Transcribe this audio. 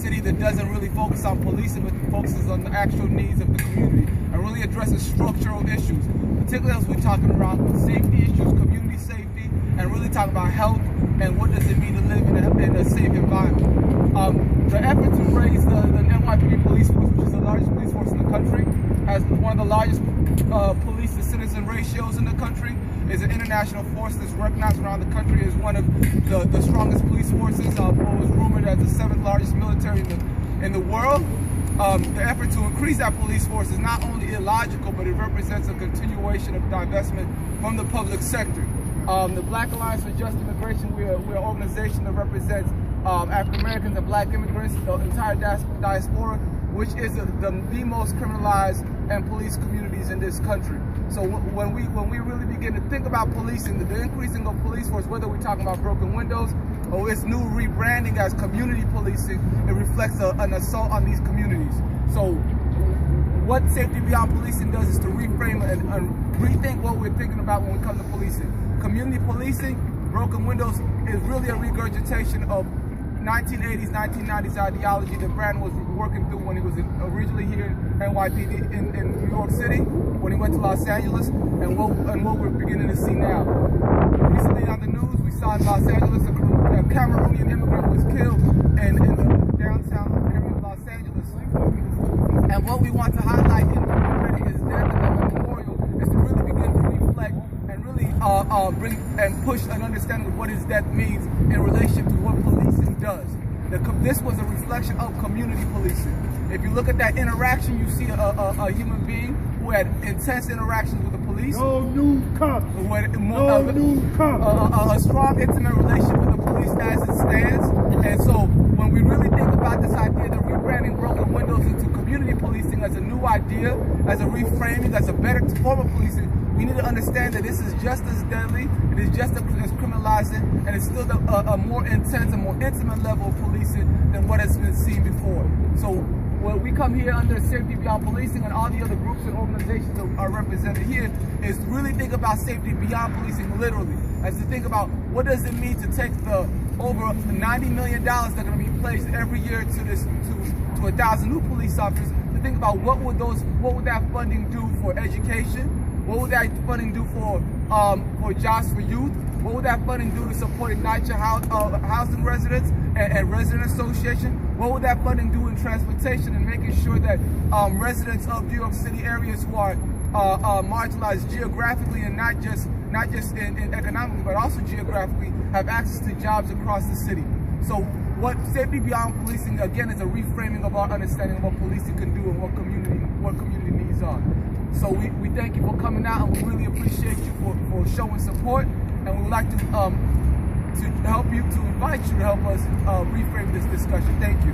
city that doesn't really focus on policing, but focuses on the actual needs of the community and really addresses structural issues, particularly as we're talking about safety issues, community safety, and really talking about health and what does it mean to live in a safe environment. The effort to raise the NYPD police force, which is the largest police force in the country, has one of the largest police to citizen ratios in the country, is an international force that's recognized around the country as one of the strongest police forces. What was rumored as the 7th largest military in the world. The effort to increase that police force is not only illogical, but it represents a continuation of divestment from the public sector. The Black Alliance for Just Immigration, we're an organization that represents African Americans and Black immigrants, the entire diaspora, which is the most criminalized and police communities in this country. So when we really begin to think about policing, the increasing of police force, whether we're talking about broken windows or its new rebranding as community policing, it reflects an assault on these communities. So what Safety Beyond Policing does is to reframe and rethink what we're thinking about when we come to policing. Community policing, broken windows, is really a regurgitation of 1980s, 1990s ideology that Brandon was working through when he was originally here in NYPD in New York City, when he went to Los Angeles, and what we're beginning to see now. Recently on the news, we saw in Los Angeles a Cameroonian immigrant was killed in the downtown area of Los Angeles. And what we want to highlight in commemorating his death and the memorial is to really begin to reflect and really bring and push an understanding of what his death means in relation to what policing does. This was a reflection of community policing. If you look at that interaction, you see a human being who had intense interactions with the police. No new cops. A strong, intimate relationship with the police as it stands. And so when we really think about this idea that rebranding broken windows into community policing as a new idea, as a reframing, as a better form of policing, we need to understand that this is just as deadly, it is just as criminalizing, and it's still a more intense, a more intimate level of policing than what has been seen before. So when we come here under Safety Beyond Policing and all the other groups and organizations that are represented here, is to really think about safety beyond policing literally, as to think about what does it mean to take the over $90 million that are going to be placed every year to 1,000 new police officers, to think about what would that funding do for education. What would that funding do for jobs for youth? What would that funding do to support NYCHA housing residents and resident association? What would that funding do in transportation and making sure that residents of New York City areas who are marginalized geographically and not just in economically, but also geographically, have access to jobs across the city? So what Safety Beyond Policing, again, is a reframing of our understanding of what policing can do and what community needs are. So we thank you for coming out, and we really appreciate you for showing support, and we would like to help you, to invite you to help us reframe this discussion. Thank you.